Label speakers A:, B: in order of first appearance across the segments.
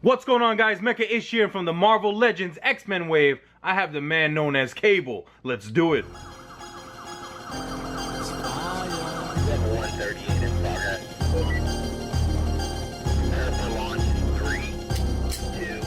A: What's going on, guys? Mecha Ish here from the Marvel Legends X-Men wave. I have the man known as Cable. Let's do it.
B: 138 in progress. Prepare for launch in 3, 2.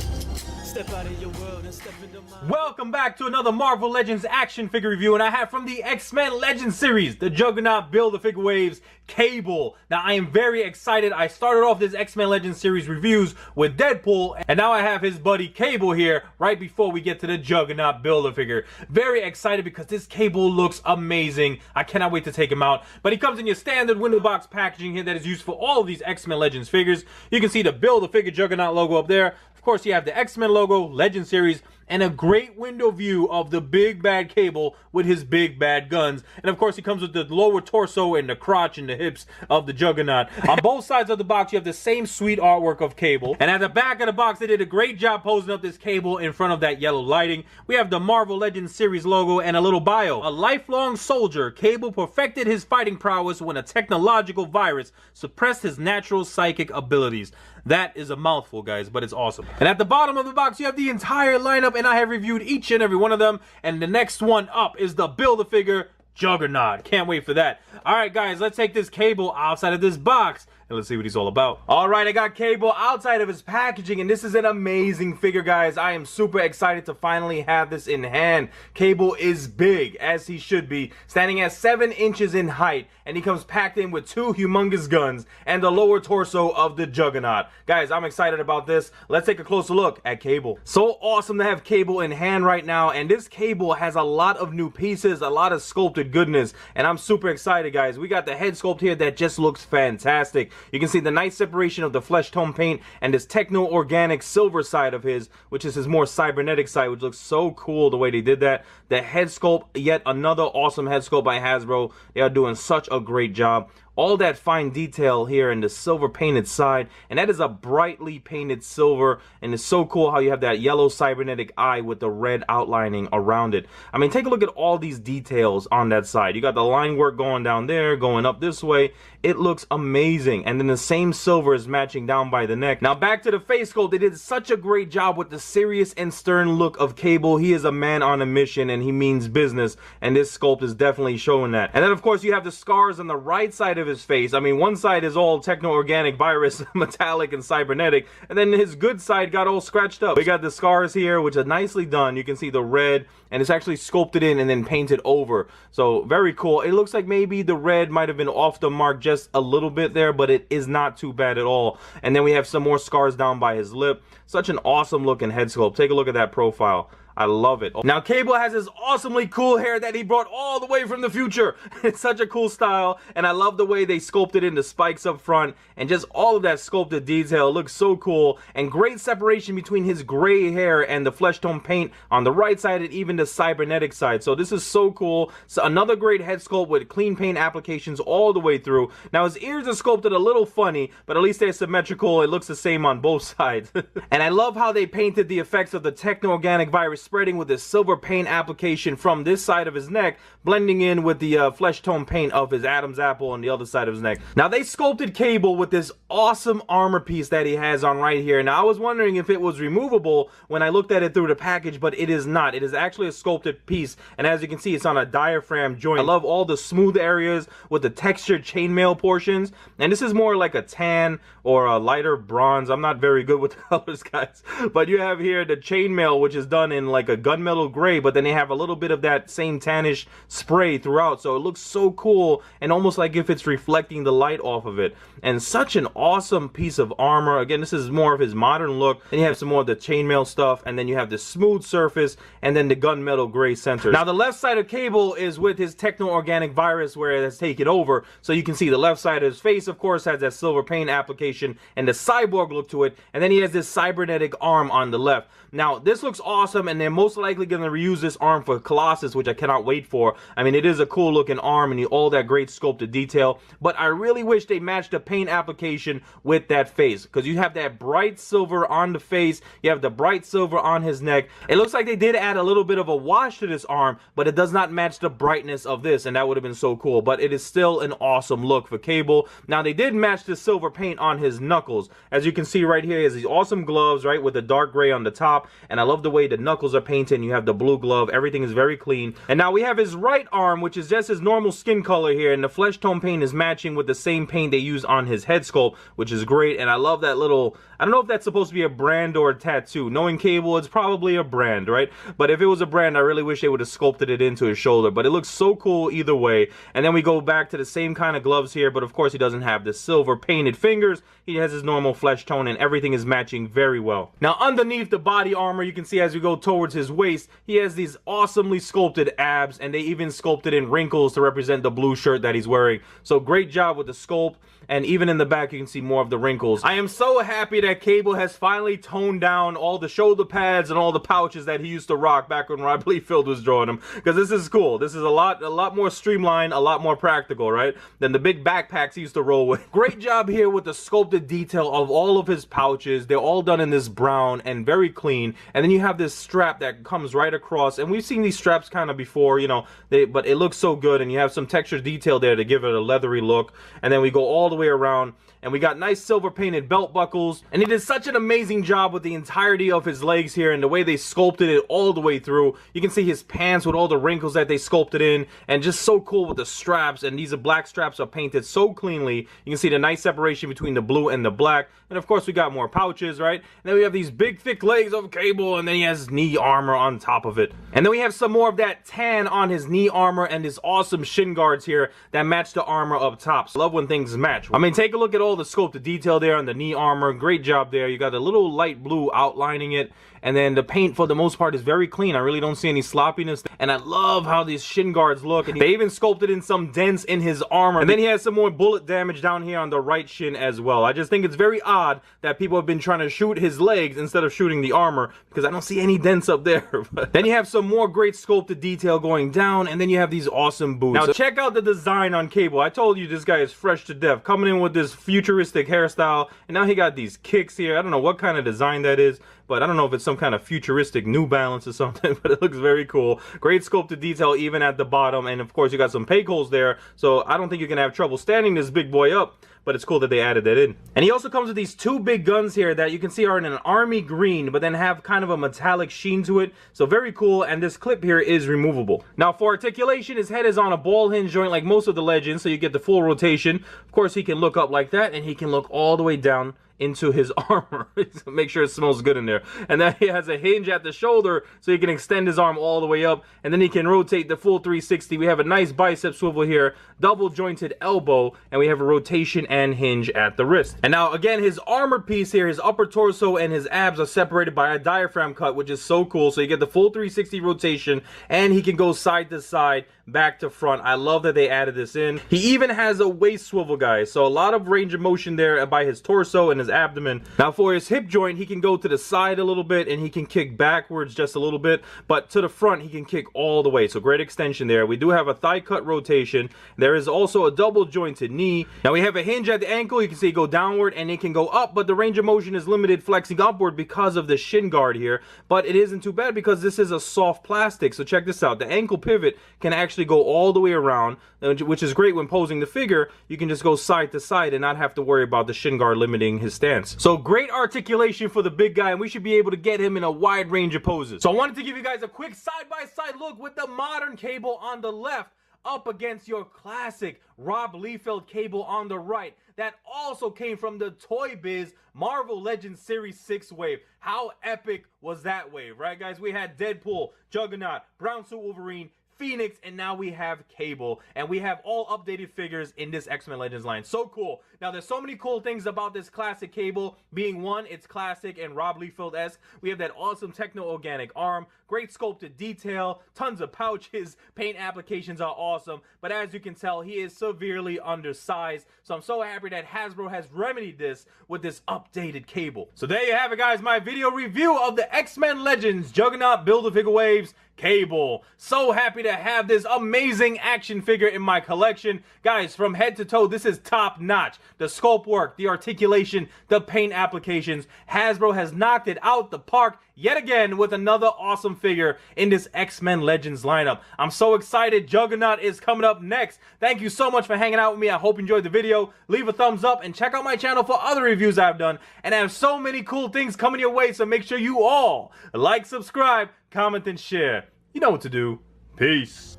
C: Step out of your world and step into mine.
A: Welcome back to another Marvel Legends action figure review, and I have from the X-Men Legends series, the Juggernaut Build-A-Figure waves, Cable. Now, I am very excited. I started off this X-Men Legends series reviews with Deadpool, and now I have his buddy Cable here right before we get to the Juggernaut Build-A-Figure. Very excited because this Cable looks amazing. I cannot wait to take him out. But he comes in your standard window box packaging here that is used for all of these X-Men Legends figures. You can see the Build-A-Figure Juggernaut logo up there. Of course, you have the X-Men logo, Legend series, and a great window view of the big bad Cable with his big bad guns. And of course, he comes with the lower torso and the crotch and the hips of the Juggernaut. On both sides of the box, you have the same sweet artwork of Cable. And at the back of the box, they did a great job posing up this Cable in front of that yellow lighting. We have the Marvel Legends series logo and a little bio. A lifelong soldier, Cable perfected his fighting prowess when a technological virus suppressed his natural psychic abilities. That is a mouthful, guys, but it's awesome. And at the bottom of the box, you have the entire lineup, and I have reviewed each and every one of them. And the next one up is the Build-A-Figure Juggernaut. Can't wait for that. All right, guys, let's take this Cable outside of this box and let's see what he's all about. All right, I got Cable outside of his packaging, and this is an amazing figure, guys. I am super excited to finally have this in hand. Cable is big, as he should be, standing at 7 inches in height, and he comes packed in with 2 humongous guns and the lower torso of the Juggernaut. Guys, I'm excited about this. Let's take a closer look at Cable. So awesome to have Cable in hand right now, and this Cable has a lot of new pieces, a lot of sculpted goodness, and I'm super excited, guys. We got the head sculpt here that just looks fantastic. You can see the nice separation of the flesh tone paint and this techno-organic silver side of his, which is his more cybernetic side, which looks so cool the way they did that. The head sculpt, yet another awesome head sculpt by Hasbro. They are doing such a great job. All that fine detail here in the silver painted side, and that is a brightly painted silver, and it's so cool how you have that yellow cybernetic eye with the red outlining around it. I mean, take a look at all these details on that side. You got the line work going down there, going up this way. It looks amazing, and then the same silver is matching down by the neck. Now back to the face sculpt. They did such a great job with the serious and stern look of Cable. He is a man on a mission, and he means business, and this sculpt is definitely showing that. And then of course you have the scars on the right side of his face. I mean, one side is all techno-organic virus, metallic and cybernetic, and then his good side got all scratched up. We got the scars here, which are nicely done. You can see the red, and it's actually sculpted in and then painted over. So very cool. It looks like maybe the red might have been off the mark just a little bit there, but it is not too bad at all. And then we have some more scars down by his lip. Such an awesome looking head sculpt. Take a look at that profile. I love it. Now, Cable has his awesomely cool hair that he brought all the way from the future. It's such a cool style, and I love the way they sculpted in the spikes up front, and just all of that sculpted detail looks so cool, and great separation between his gray hair and the flesh tone paint on the right side and even the cybernetic side. So this is so cool. So another great head sculpt with clean paint applications all the way through. Now, his ears are sculpted a little funny, but at least they're symmetrical. It looks the same on both sides. And I love how they painted the effects of the techno-organic virus spreading with the silver paint application from this side of his neck, blending in with the flesh tone paint of his Adam's apple on the other side of his neck. Now, they sculpted Cable with this awesome armor piece that he has on right here. Now, I was wondering if it was removable when I looked at it through the package, but it is not. It is actually a sculpted piece, and as you can see, it's on a diaphragm joint. I love all the smooth areas with the textured chainmail portions, and this is more like a tan or a lighter bronze. I'm not very good with the colors, guys, but you have here the chainmail, which is done in like a gunmetal gray, but then they have a little bit of that same tannish spray throughout, so it looks so cool and almost like if it's reflecting the light off of it. And such an awesome piece of armor. Again, this is more of his modern look. Then you have some more of the chainmail stuff, and then you have the smooth surface and then the gunmetal gray center. Now, the left side of Cable is with his techno-organic virus where it has taken over, so you can see the left side of his face, of course, has that silver paint application and the cyborg look to it, and then he has this cybernetic arm on the left. Now, this looks awesome, and they're most likely going to reuse this arm for Colossus, which I cannot wait for. I mean, it is a cool looking arm and all that great sculpted detail, but I really wish they matched the paint application with that face, because you have that bright silver on the face, you have the bright silver on his neck. It looks like they did add a little bit of a wash to this arm, but it does not match the brightness of this, and that would have been so cool. But it is still an awesome look for Cable. Now, they did match the silver paint on his knuckles. As you can see right here, he has these awesome gloves, right, with the dark gray on the top, and I love the way the knuckles are painted, and you have the blue glove. Everything is very clean. And now we have his right arm, which is just his normal skin color here, and the flesh tone paint is matching with the same paint they used on his head sculpt, which is great. And I love that little, I don't know if that's supposed to be a brand or a tattoo. Knowing Cable, it's probably a brand, right? But if it was a brand, I really wish they would have sculpted it into his shoulder. But it looks so cool either way. And then we go back to the same kind of gloves here, but of course he doesn't have the silver painted fingers. He has his normal flesh tone, and everything is matching very well. Now, underneath the body armor, you can see as we go towards his waist, he has these awesomely sculpted abs, and they even sculpted in wrinkles to represent the blue shirt that he's wearing. So great job with the sculpt. And even in the back, you can see more of the wrinkles. I am so happy that Cable has finally toned down all the shoulder pads and all the pouches that he used to rock back when Rob Liefeld was drawing him, because this is cool. This is a lot more streamlined, a lot more practical, right, than the big backpacks he used to roll with. Great job here with the sculpted detail of all of his pouches. They're all done in this brown and very clean. And then you have this strap that comes right across, and we've seen these straps kind of before, you know, but it looks so good, and you have some textured detail there to give it a leathery look. And then we go all the way around, and we got nice silver painted belt buckles, and he did such an amazing job with the entirety of his legs here and the way they sculpted it all the way through. You can see his pants with all the wrinkles that they sculpted in, and just so cool with the straps. And these black straps are painted so cleanly. You can see the nice separation between the blue and the black. And of course we got more pouches, right? And then we have these big thick legs of Cable, and then he has knee armor on top of it. And then we have some more of that tan on his knee armor and his awesome shin guards here that match the armor up top. So I love when things match. I mean, take a look at all the sculpted detail there on the knee armor. Great job there. You got a little light blue outlining it, and then the paint for the most part is very clean. I really don't see any sloppiness, and I love how these shin guards look. And they even sculpted in some dents in his armor, and then he has some more bullet damage down here on the right shin as well. I just think it's very odd that people have been trying to shoot his legs instead of shooting the armor, because I don't see any dents up there. But then you have some more great sculpted detail going down, and then you have these awesome boots. Now check out the design on Cable. I told you this guy is fresh to death, coming in with this futuristic hairstyle, and now he got these kicks here. I don't know what kind of design that is, but I don't know if it's some kind of futuristic New Balance or something, but it looks very cool. Great sculpted detail even at the bottom, and of course you got some peg holes there, so I don't think you're gonna have trouble standing this big boy up, but it's cool that they added that in. And he also comes with these two big guns here that you can see are in an army green, but then have kind of a metallic sheen to it, so very cool. And this clip here is removable. Now for articulation, his head is on a ball hinge joint like most of the Legends, so you get the full rotation. Of course he can look up like that, and he can look all the way down into his armor to make sure it smells good in there. And then he has a hinge at the shoulder so he can extend his arm all the way up, and then he can rotate the full 360. We have a nice bicep swivel here, double jointed elbow, and we have a rotation and hinge at the wrist. And now again, his armor piece here, his upper torso and his abs are separated by a diaphragm cut, which is so cool. So you get the full 360 rotation, and he can go side to side, back to front. I love that they added this in. He even has a waist swivel, guys, so a lot of range of motion there by his torso and his abdomen. Now for his hip joint, he can go to the side a little bit, and he can kick backwards just a little bit, but to the front he can kick all the way, so great extension there. We do have a thigh cut rotation. There is also a double jointed knee. Now we have a hinge at the ankle. You can see it go downward and it can go up, but the range of motion is limited flexing upward because of the shin guard here, but it isn't too bad because this is a soft plastic. So check this out, the ankle pivot can actually go all the way around, which is great when posing the figure. You can just go side to side and not have to worry about the shin guard limiting his stance. So great articulation for the big guy, and we should be able to get him in a wide range of poses. So I wanted to give you guys a quick side-by-side look with the modern Cable on the left up against your classic Rob Liefeld Cable on the right. That also came from the Toy Biz Marvel Legends Series 6 wave. How epic was that wave, right guys? We had Deadpool, Juggernaut, Brown Suit Wolverine, Phoenix, and now we have Cable, and we have all updated figures in this X-Men Legends line. So cool. Now, there's so many cool things about this classic Cable, being one, it's classic and Rob Liefeld-esque. We have that awesome techno-organic arm, great sculpted detail, tons of pouches, paint applications are awesome, but as you can tell, he is severely undersized, so I'm so happy that Hasbro has remedied this with this updated Cable. So there you have it, guys, my video review of the X-Men Legends Juggernaut Build-A-Figure Waves Cable. So happy to have this amazing action figure in my collection. Guys, from head to toe, this is top notch. The sculpt work, the articulation, the paint applications. Hasbro has knocked it out the park yet again with another awesome figure in this X-Men Legends lineup. I'm so excited. Juggernaut is coming up next. Thank you so much for hanging out with me. I hope you enjoyed the video. Leave a thumbs up and check out my channel for other reviews I've done. And I have so many cool things coming your way, so make sure you all like, subscribe, comment, and share. You know what to do. Peace.